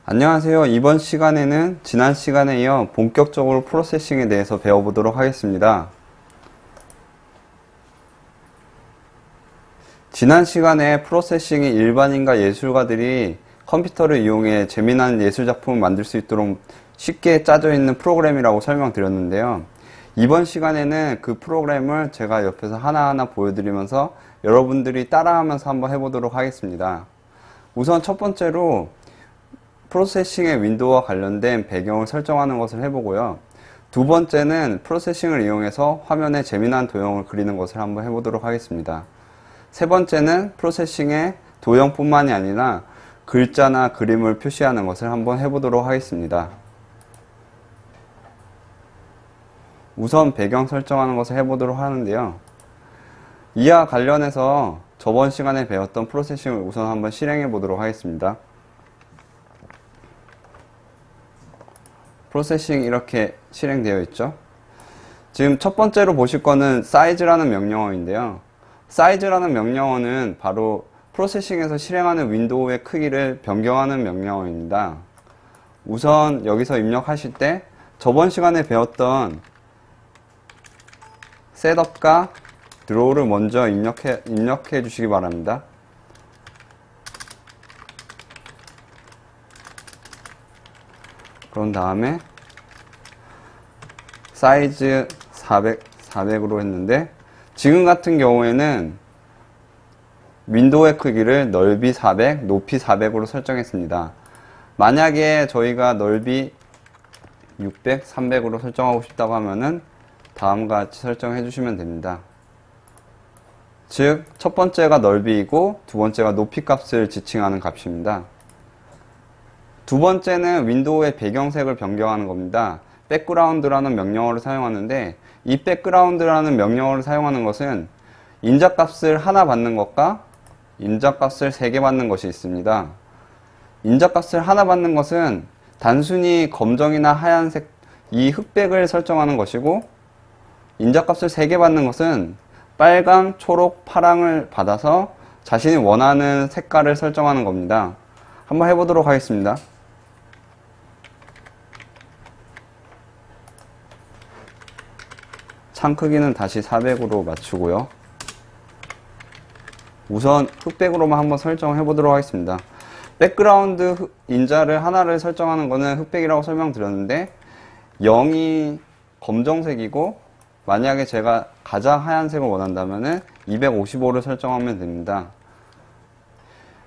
안녕하세요. 이번 시간에는 지난 시간에 이어 본격적으로 프로세싱에 대해서 배워보도록 하겠습니다. 지난 시간에 프로세싱이 일반인과 예술가들이 컴퓨터를 이용해 재미난 예술작품을 만들 수 있도록 쉽게 짜져 있는 프로그램이라고 설명드렸는데요. 이번 시간에는 그 프로그램을 제가 옆에서 하나하나 보여드리면서 여러분들이 따라하면서 한번 해보도록 하겠습니다. 우선 첫 번째로 프로세싱의 윈도우와 관련된 배경을 설정하는 것을 해보고요. 두 번째는 프로세싱을 이용해서 화면에 재미난 도형을 그리는 것을 한번 해보도록 하겠습니다. 세 번째는 프로세싱의 도형뿐만이 아니라 글자나 그림을 표시하는 것을 한번 해보도록 하겠습니다. 우선 배경 설정하는 것을 해보도록 하는데요. 이와 관련해서 저번 시간에 배웠던 프로세싱을 우선 한번 실행해 보도록 하겠습니다. 프로세싱 이렇게 실행되어 있죠. 지금 첫 번째로 보실 거는 사이즈라는 명령어인데요. 사이즈라는 명령어는 바로 프로세싱에서 실행하는 윈도우의 크기를 변경하는 명령어입니다. 우선 여기서 입력하실 때 저번 시간에 배웠던 셋업과 드로우를 먼저 입력해 주시기 바랍니다. 그런 다음에 사이즈 400으로 했는데 지금 같은 경우에는 윈도우의 크기를 넓이 400, 높이 400으로 설정했습니다. 만약에 저희가 넓이 600, 300으로 설정하고 싶다고 하면은 다음과 같이 설정해 주시면 됩니다. 즉, 첫 번째가 넓이이고 두 번째가 높이 값을 지칭하는 값입니다. 두 번째는 윈도우의 배경색을 변경하는 겁니다. 백그라운드라는 명령어를 사용하는데 이 백그라운드라는 명령어를 사용하는 것은 인자값을 하나 받는 것과 인자값을 3개 받는 것이 있습니다. 인자값을 하나 받는 것은 단순히 검정이나 하얀색 이 흑백을 설정하는 것이고 인자값을 3개 받는 것은 빨강, 초록, 파랑을 받아서 자신이 원하는 색깔을 설정하는 겁니다. 한번 해보도록 하겠습니다. 창 크기는 다시 400으로 맞추고요. 우선 흑백으로만 한번 설정해 보도록 하겠습니다. 백그라운드 인자를 하나를 설정하는 것은 흑백이라고 설명드렸는데 0이 검정색이고 만약에 제가 가장 하얀색을 원한다면 255를 설정하면 됩니다.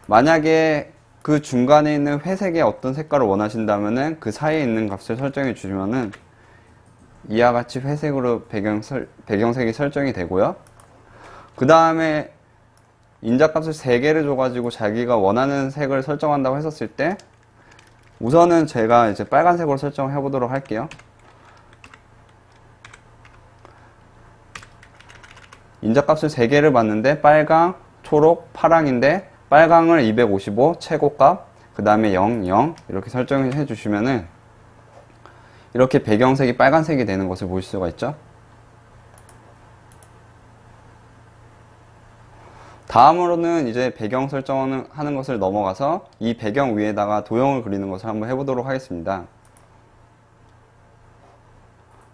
만약에 그 중간에 있는 회색의 어떤 색깔을 원하신다면 그 사이에 있는 값을 설정해 주시면 이와 같이 회색으로 배경색이 설정이 되고요. 그 다음에 인자값을 3개를 줘가지고 자기가 원하는 색을 설정한다고 했었을 때 우선은 제가 이제 빨간색으로 설정해 보도록 할게요. 인자값을 3개를 받는데 빨강, 초록, 파랑인데 빨강을 255 최고값, 그 다음에 0, 0 이렇게 설정해 주시면은 이렇게 배경색이 빨간색이 되는 것을 보실 수가 있죠. 다음으로는 이제 배경 설정하는 것을 넘어가서 이 배경 위에다가 도형을 그리는 것을 한번 해보도록 하겠습니다.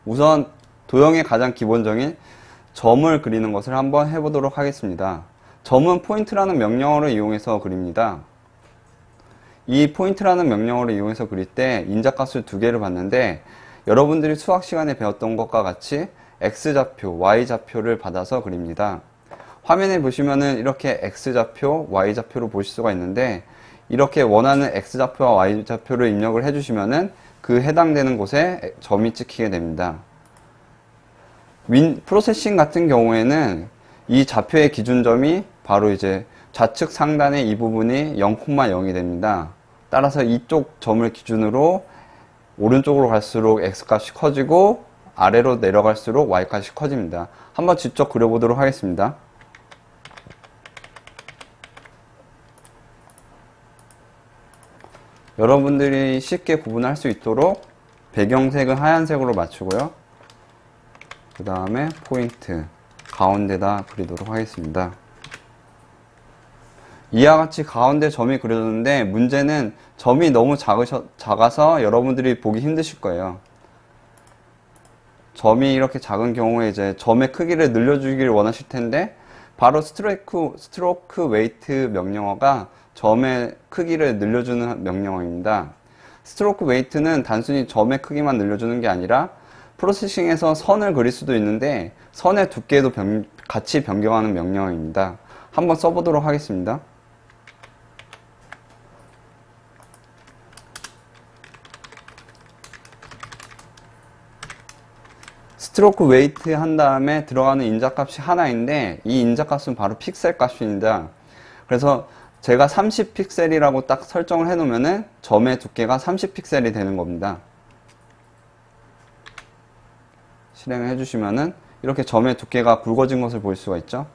우선 도형의 가장 기본적인 점을 그리는 것을 한번 해보도록 하겠습니다. 점은 포인트라는 명령어를 이용해서 그립니다. 이 포인트라는 명령어를 이용해서 그릴 때 인자값을 2개를 받는데 여러분들이 수학 시간에 배웠던 것과 같이 X좌표, Y좌표를 받아서 그립니다. 화면에 보시면은 이렇게 X좌표, Y좌표로 보실 수가 있는데 이렇게 원하는 X좌표와 Y좌표를 입력을 해주시면은 그 해당되는 곳에 점이 찍히게 됩니다. 프로세싱 같은 경우에는 이 좌표의 기준점이 바로 이제 좌측 상단의 이 부분이 0,0이 됩니다. 따라서 이쪽 점을 기준으로 오른쪽으로 갈수록 X값이 커지고 아래로 내려갈수록 Y값이 커집니다. 한번 직접 그려보도록 하겠습니다. 여러분들이 쉽게 구분할 수 있도록 배경색은 하얀색으로 맞추고요. 그 다음에 포인트 가운데다 그리도록 하겠습니다. 이와 같이 가운데 점이 그려졌는데 문제는 점이 너무 작아서 여러분들이 보기 힘드실 거예요. 점이 이렇게 작은 경우에 이제 점의 크기를 늘려주기를 원하실 텐데 바로 스트로크 웨이트 명령어가 점의 크기를 늘려주는 명령어입니다. 스트로크 웨이트는 단순히 점의 크기만 늘려주는 게 아니라 프로세싱에서 선을 그릴 수도 있는데 선의 두께도 같이 변경하는 명령어입니다. 한번 써보도록 하겠습니다. 스트로크 웨이트 한 다음에 들어가는 인자값이 하나인데 이 인자값은 바로 픽셀 값입니다. 그래서 제가 30픽셀이라고 딱 설정을 해 놓으면은 점의 두께가 30픽셀이 되는 겁니다. 실행을 해주시면은 이렇게 점의 두께가 굵어진 것을 볼 수가 있죠.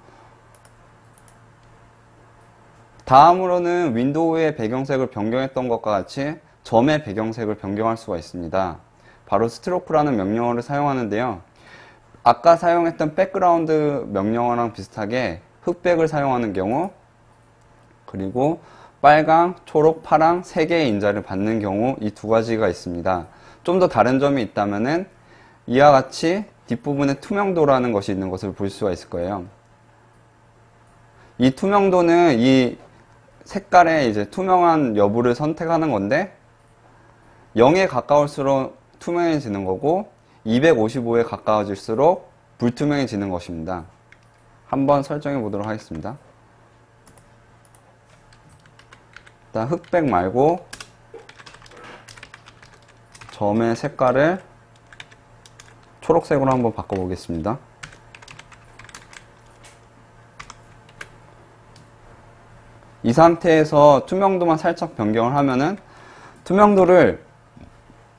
다음으로는 윈도우의 배경색을 변경했던 것과 같이 점의 배경색을 변경할 수가 있습니다. 바로 스트로크라는 명령어를 사용하는데요. 아까 사용했던 백그라운드 명령어랑 비슷하게 흑백을 사용하는 경우, 그리고 빨강, 초록, 파랑 3개의 인자를 받는 경우 이 두 가지가 있습니다. 좀 더 다른 점이 있다면은 이와 같이 뒷부분에 투명도라는 것이 있는 것을 볼 수가 있을 거예요. 이 투명도는 이 색깔의 이제 투명한 여부를 선택하는 건데 0에 가까울수록 투명해지는 거고 255에 가까워질수록 불투명해지는 것입니다. 한번 설정해 보도록 하겠습니다. 일단 흑백 말고 점의 색깔을 초록색으로 한번 바꿔보겠습니다. 이 상태에서 투명도만 살짝 변경을 하면은 투명도를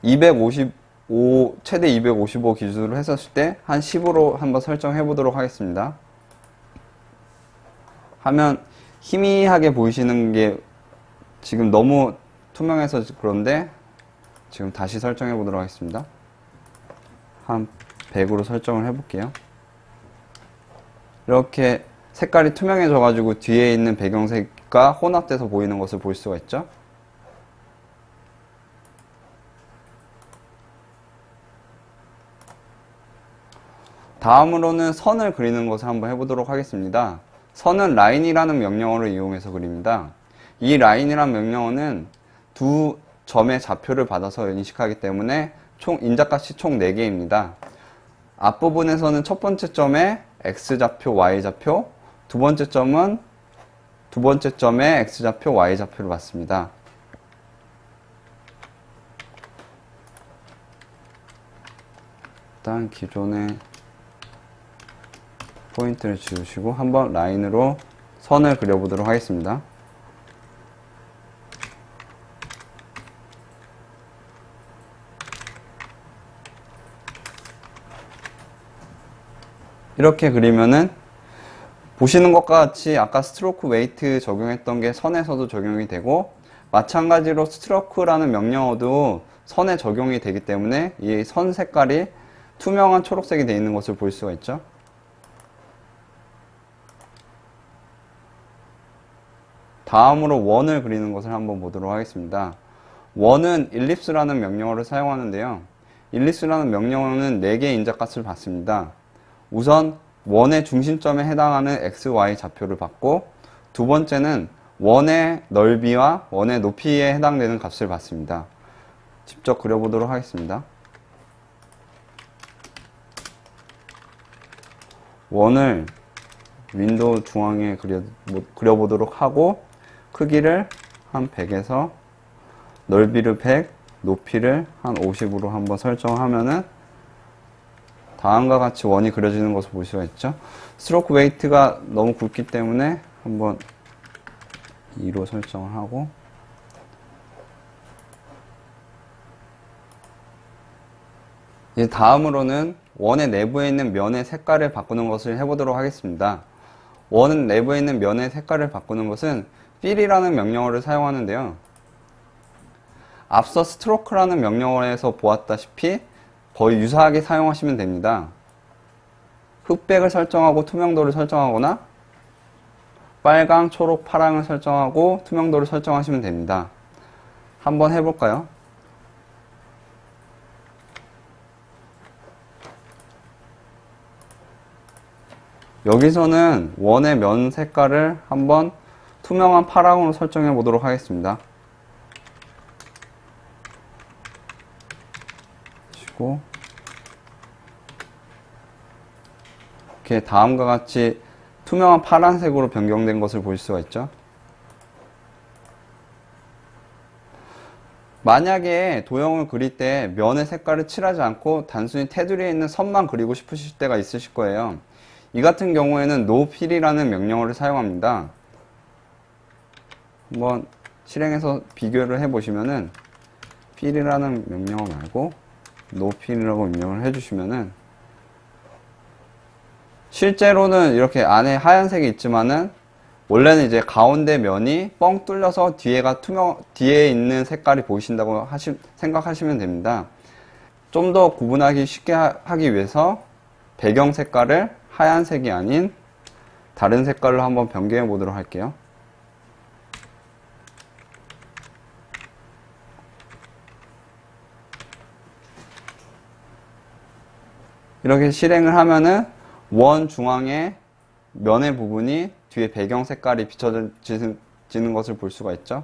255, 최대 255 기준으로 했었을 때 한 10으로 한번 설정해 보도록 하겠습니다. 하면 희미하게 보이시는 게 지금 너무 투명해서 그런데 지금 다시 설정해 보도록 하겠습니다. 한 100으로 설정을 해 볼게요. 이렇게 색깔이 투명해져 가지고 뒤에 있는 배경색과 혼합돼서 보이는 것을 볼 수가 있죠. 다음으로는 선을 그리는 것을 한번 해보도록 하겠습니다. 선은 라인이라는 명령어를 이용해서 그립니다. 이 라인이라는 명령어는 두 점의 좌표를 받아서 인식하기 때문에 총 인자값이 총 4개입니다. 앞부분에서는 첫 번째 점에 X좌표, Y좌표, 두 번째 점은 두 번째 점에 X좌표, Y좌표를 받습니다. 일단 기존에 포인트를 지우시고 한번 라인으로 선을 그려보도록 하겠습니다. 이렇게 그리면은 보시는 것과 같이 아까 스트로크 웨이트 적용했던 게 선에서도 적용이 되고 마찬가지로 스트로크라는 명령어도 선에 적용이 되기 때문에 이 선 색깔이 투명한 초록색이 되어 있는 것을 볼 수가 있죠. 다음으로 원을 그리는 것을 한번 보도록 하겠습니다. 원은 일립스라는 명령어를 사용하는데요. 일립스라는 명령어는 4개의 인자값을 받습니다. 우선 원의 중심점에 해당하는 x, y 좌표를 받고 두 번째는 원의 넓이와 원의 높이에 해당되는 값을 받습니다. 직접 그려보도록 하겠습니다. 원을 윈도우 중앙에 그려보도록 하고 크기를 한 100에서 넓이를 100, 높이를 한 50으로 한번 설정하면은 다음과 같이 원이 그려지는 것을 볼 수가 있죠. 스트로크 웨이트가 너무 굵기 때문에 한번 2로 설정을 하고 이제 다음으로는 원의 내부에 있는 면의 색깔을 바꾸는 것을 해보도록 하겠습니다. 원은 내부에 있는 면의 색깔을 바꾸는 것은 fill이라는 명령어를 사용하는데요. 앞서 스트로크라는 명령어에서 보았다시피 거의 유사하게 사용하시면 됩니다. 흑백을 설정하고 투명도를 설정하거나 빨강, 초록, 파랑을 설정하고 투명도를 설정하시면 됩니다. 한번 해볼까요? 여기서는 원의 면 색깔을 한번 투명한 파랑으로 설정해 보도록 하겠습니다. 그리고 이렇게 다음과 같이 투명한 파란색으로 변경된 것을 볼 수가 있죠. 만약에 도형을 그릴 때 면의 색깔을 칠하지 않고 단순히 테두리에 있는 선만 그리고 싶으실 때가 있으실 거예요. 이 같은 경우에는 no fill이라는 명령어를 사용합니다. 한번 실행해서 비교를 해보시면은 fill이라는 명령어 말고 no fill이라고 입력을 해주시면은 실제로는 이렇게 안에 하얀색이 있지만은 원래는 이제 가운데 면이 뻥 뚫려서 뒤에 있는 색깔이 보이신다고 생각하시면 됩니다. 좀 더 구분하기 쉽게 하기 위해서 배경 색깔을 하얀색이 아닌 다른 색깔로 한번 변경해 보도록 할게요. 이렇게 실행을 하면은 원 중앙에 면의 부분이 뒤에 배경 색깔이 비춰지는 것을 볼 수가 있죠.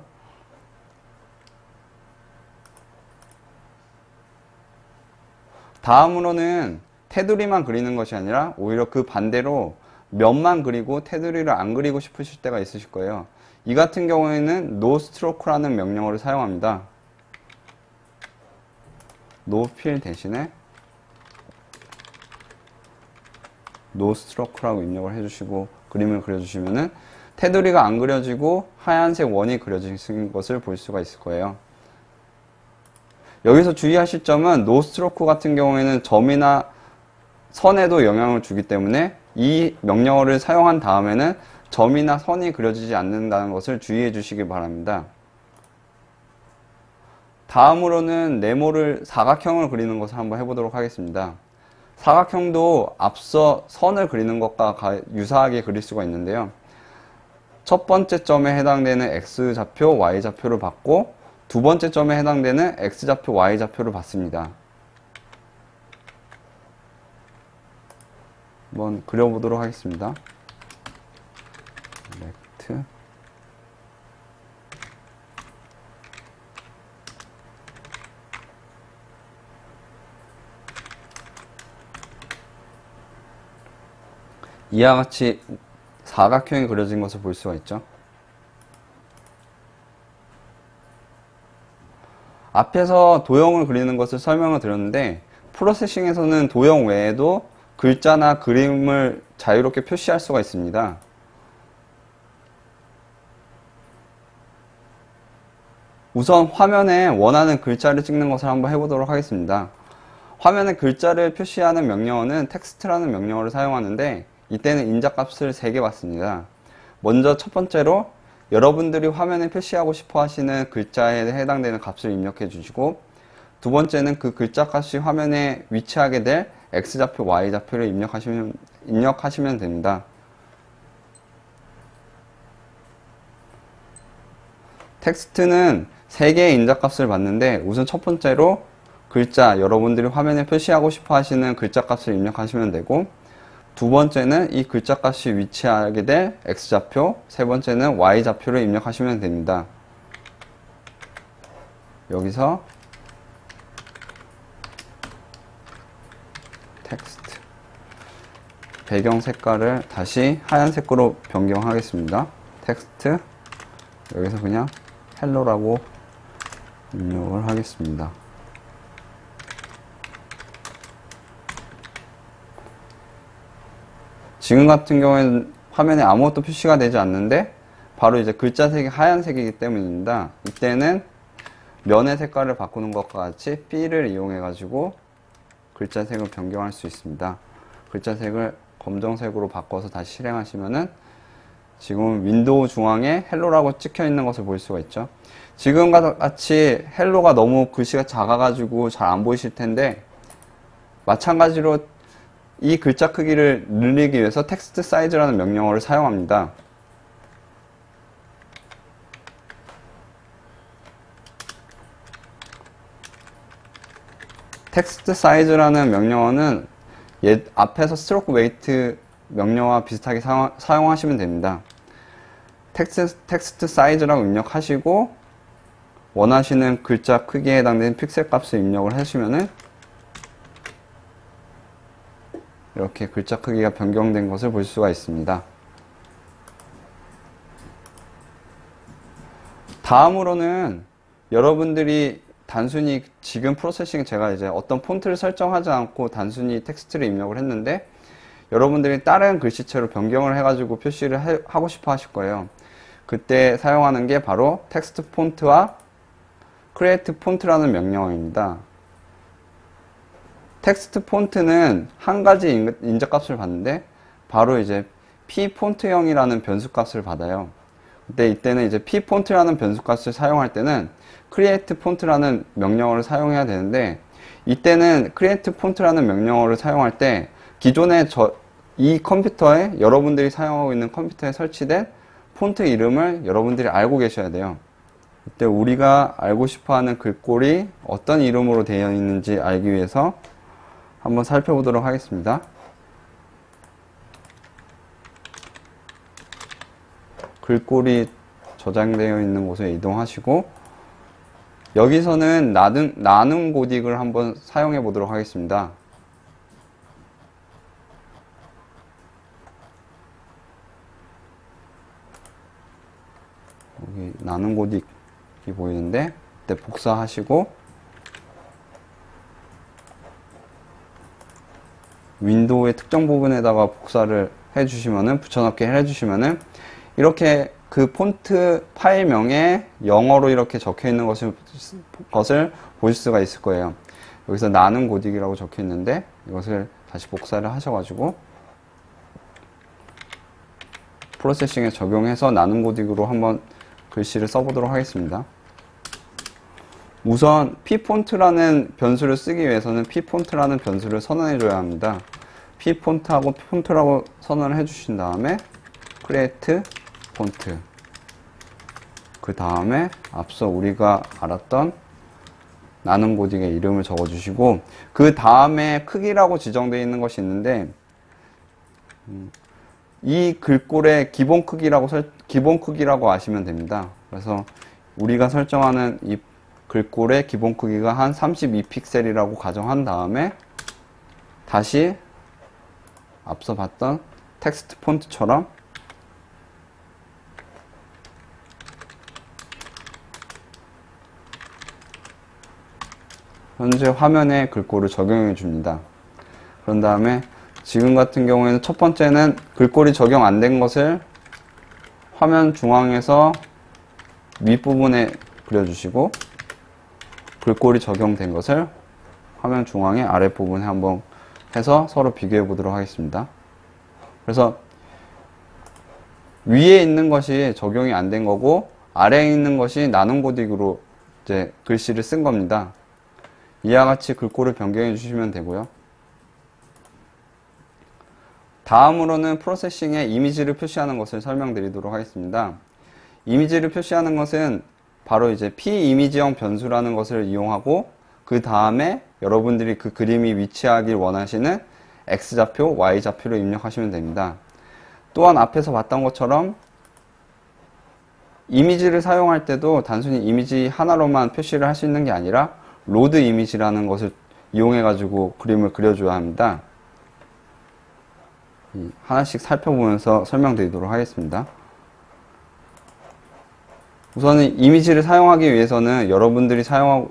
다음으로는 테두리만 그리는 것이 아니라 오히려 그 반대로 면만 그리고 테두리를 안 그리고 싶으실 때가 있으실 거예요. 이 같은 경우에는 no stroke라는 명령어를 사용합니다. no fill 대신에 no stroke라고 입력을 해주시고 그림을 그려주시면은 테두리가 안 그려지고 하얀색 원이 그려진 것을 볼 수가 있을 거예요. 여기서 주의하실 점은 no stroke 같은 경우에는 점이나 선에도 영향을 주기 때문에 이 명령어를 사용한 다음에는 점이나 선이 그려지지 않는다는 것을 주의해 주시기 바랍니다. 다음으로는 네모를 사각형을 그리는 것을 한번 해보도록 하겠습니다. 사각형도 앞서 선을 그리는 것과 유사하게 그릴 수가 있는데요. 첫 번째 점에 해당되는 X좌표, Y좌표를 받고 두 번째 점에 해당되는 X좌표, Y좌표를 받습니다. 한번 그려보도록 하겠습니다. 렉트 이와 같이 사각형이 그려진 것을 볼 수가 있죠. 앞에서 도형을 그리는 것을 설명을 드렸는데 프로세싱에서는 도형 외에도 글자나 그림을 자유롭게 표시할 수가 있습니다. 우선 화면에 원하는 글자를 찍는 것을 한번 해보도록 하겠습니다. 화면에 글자를 표시하는 명령어는 텍스트라는 명령어를 사용하는데 이때는 인자값을 3개 받습니다. 먼저 첫 번째로 여러분들이 화면에 표시하고 싶어 하시는 글자에 해당되는 값을 입력해 주시고 두 번째는 그 글자 값이 화면에 위치하게 될 X좌표, Y좌표를 입력하시면 됩니다. 텍스트는 3개의 인자값을 받는데 우선 첫 번째로 글자, 여러분들이 화면에 표시하고 싶어 하시는 글자 값을 입력하시면 되고 두 번째는 이 글자 값이 위치하게 될 X좌표, 세 번째는 Y좌표를 입력하시면 됩니다. 여기서 텍스트 배경 색깔을 다시 하얀색으로 변경하겠습니다. 텍스트 여기서 그냥 헬로라고 입력을 하겠습니다. 지금 같은 경우에는 화면에 아무것도 표시가 되지 않는데 바로 이제 글자색이 하얀색이기 때문입니다. 이때는 면의 색깔을 바꾸는 것과 같이 B를 이용해 가지고 글자색을 변경할 수 있습니다. 글자색을 검정색으로 바꿔서 다시 실행하시면은 지금 윈도우 중앙에 헬로라고 찍혀 있는 것을 볼 수가 있죠. 지금과 같이 헬로가 너무 글씨가 작아가지고 잘 안 보이실 텐데 마찬가지로 이 글자 크기를 늘리기 위해서 텍스트 사이즈라는 명령어를 사용합니다. 텍스트 사이즈라는 명령어는 앞에서 스트로크 웨이트 명령어와 비슷하게 사용하시면 됩니다. 텍스트 사이즈라고 입력하시고 원하시는 글자 크기에 해당되는 픽셀 값을 입력을 하시면은 이렇게 글자 크기가 변경된 것을 볼 수가 있습니다. 다음으로는 여러분들이 단순히 지금 프로세싱 제가 이제 어떤 폰트를 설정하지 않고 단순히 텍스트를 입력을 했는데 여러분들이 다른 글씨체로 변경을 해가지고 표시를 하고 싶어 하실 거예요. 그때 사용하는 게 바로 텍스트 폰트와 create 폰트라는 명령어입니다. 텍스트 폰트는 한 가지 인적값을 받는데 바로 이제 p폰트형이라는 변수값을 받아요. 근데 이때는 이제 p폰트라는 변수값을 사용할 때는 create 폰트라는 명령어를 사용해야 되는데 이때는 create 폰트라는 명령어를 사용할 때 기존에 이 컴퓨터에 여러분들이 사용하고 있는 컴퓨터에 설치된 폰트 이름을 여러분들이 알고 계셔야 돼요. 이때 우리가 알고 싶어하는 글꼴이 어떤 이름으로 되어 있는지 알기 위해서 한번 살펴보도록 하겠습니다. 글꼴이 저장되어 있는 곳에 이동하시고 여기서는 나눔 고딕을 한번 사용해 보도록 하겠습니다. 여기 나눔 고딕이 보이는데 이때 복사하시고 윈도우의 특정 부분에다가 복사를 해주시면은 붙여넣기 해주시면은 이렇게 그 폰트 파일명에 영어로 이렇게 적혀 있는 것을 보실 수가 있을 거예요. 여기서 나눔 고딕이라고 적혀 있는데 이것을 다시 복사를 하셔가지고 프로세싱에 적용해서 나눔 고딕으로 한번 글씨를 써보도록 하겠습니다. 우선 p폰트라는 변수를 쓰기 위해서는 p폰트라는 변수를 선언해 줘야 합니다. p폰트하고 폰트라고 선언을 해 주신 다음에 create 폰트, 그 다음에 앞서 우리가 알았던 나눔 고딕의 이름을 적어 주시고 그 다음에 크기라고 지정되어 있는 것이 있는데 이 글꼴의 기본 크기라고 아시면 됩니다. 그래서 우리가 설정하는 이 글꼴의 기본 크기가 한 32픽셀이라고 가정한 다음에 다시 앞서 봤던 텍스트 폰트처럼 현재 화면에 글꼴을 적용해 줍니다. 그런 다음에 지금 같은 경우에는 첫 번째는 글꼴이 적용 안 된 것을 화면 중앙에서 윗부분에 그려주시고 글꼴이 적용된 것을 화면 중앙의 아랫부분에 한번 해서 서로 비교해 보도록 하겠습니다. 그래서 위에 있는 것이 적용이 안 된 거고 아래에 있는 것이 나눔 고딕으로 이제 글씨를 쓴 겁니다. 이와 같이 글꼴을 변경해 주시면 되고요. 다음으로는 프로세싱에 이미지를 표시하는 것을 설명드리도록 하겠습니다. 이미지를 표시하는 것은 바로 이제 p이미지형 변수라는 것을 이용하고 그 다음에 여러분들이 그 그림이 위치하길 원하시는 x좌표, y좌표를 입력하시면 됩니다. 또한 앞에서 봤던 것처럼 이미지를 사용할 때도 단순히 이미지 하나로만 표시를 할 수 있는 게 아니라 로드 이미지라는 것을 이용해 가지고 그림을 그려줘야 합니다. 하나씩 살펴보면서 설명드리도록 하겠습니다. 우선은 이미지를 사용하기 위해서는 여러분들이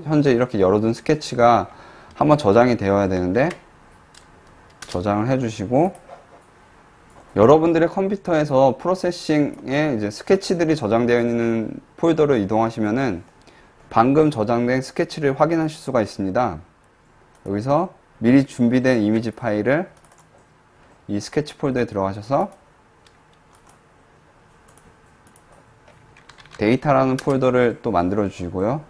현재 이렇게 열어둔 스케치가 한번 저장이 되어야 되는데 저장을 해주시고 여러분들의 컴퓨터에서 프로세싱에 이제 스케치들이 저장되어 있는 폴더로 이동하시면은 방금 저장된 스케치를 확인하실 수가 있습니다. 여기서 미리 준비된 이미지 파일을 이 스케치 폴더에 들어가셔서 데이터라는 폴더를 또 만들어 주시고요.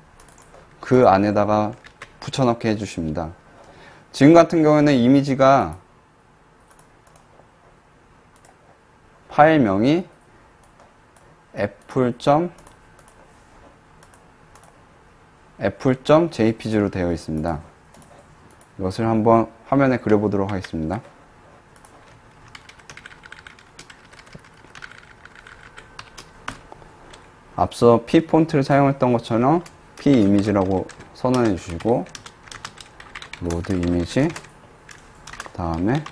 그 안에다가 붙여넣기 해 주십니다. 지금 같은 경우에는 이미지가 파일명이 apple.jpg로 되어 있습니다. 이것을 한번 화면에 그려보도록 하겠습니다. 앞서 P 폰트를 사용했던 것처럼 P 이미지라고 선언해 주시고 로드 이미지 그 다음에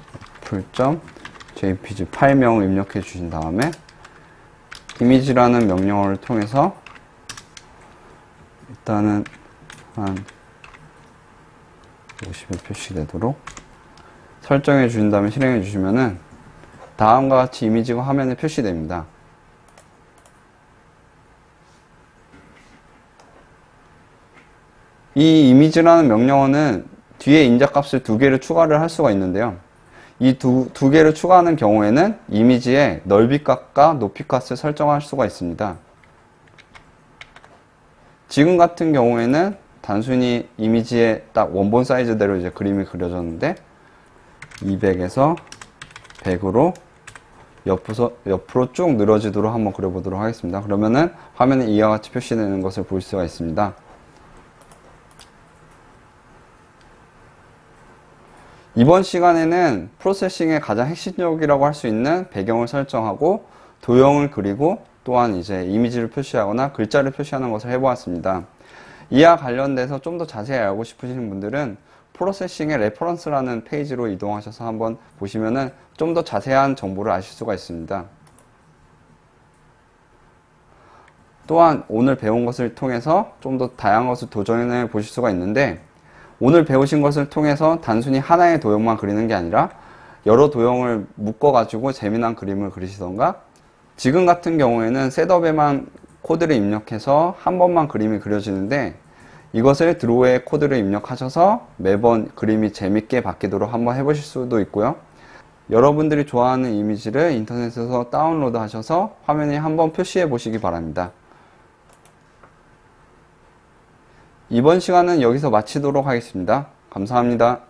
풀.jpg 파일명을 입력해 주신 다음에 이미지라는 명령어를 통해서 일단은 한 50에 표시되도록 설정해 주신 다음에 실행해 주시면은 다음과 같이 이미지가 화면에 표시됩니다. 이 이미지라는 명령어는 뒤에 인자값을 2개를 추가를 할 수가 있는데요. 이 두 개를 추가하는 경우에는 이미지의 넓이값과 높이값을 설정할 수가 있습니다. 지금 같은 경우에는 단순히 이미지의 딱 원본 사이즈대로 이제 그림이 그려졌는데 200에서 100으로 옆으로 쭉 늘어지도록 한번 그려보도록 하겠습니다. 그러면은 화면에 이와 같이 표시되는 것을 볼 수가 있습니다. 이번 시간에는 프로세싱의 가장 핵심적이라고 할 수 있는 배경을 설정하고 도형을 그리고 또한 이제 이미지를 표시하거나 글자를 표시하는 것을 해보았습니다. 이와 관련돼서 좀 더 자세히 알고 싶으신 분들은 프로세싱의 레퍼런스라는 페이지로 이동하셔서 한번 보시면은 좀 더 자세한 정보를 아실 수가 있습니다. 또한 오늘 배운 것을 통해서 좀 더 다양한 것을 도전해 보실 수가 있는데 오늘 배우신 것을 통해서 단순히 하나의 도형만 그리는 게 아니라 여러 도형을 묶어 가지고 재미난 그림을 그리시던가 지금 같은 경우에는 셋업에만 코드를 입력해서 한 번만 그림이 그려지는데 이것을 드로우에 코드를 입력하셔서 매번 그림이 재밌게 바뀌도록 한번 해보실 수도 있고요. 여러분들이 좋아하는 이미지를 인터넷에서 다운로드 하셔서 화면에 한번 표시해 보시기 바랍니다. 이번 시간은 여기서 마치도록 하겠습니다. 감사합니다.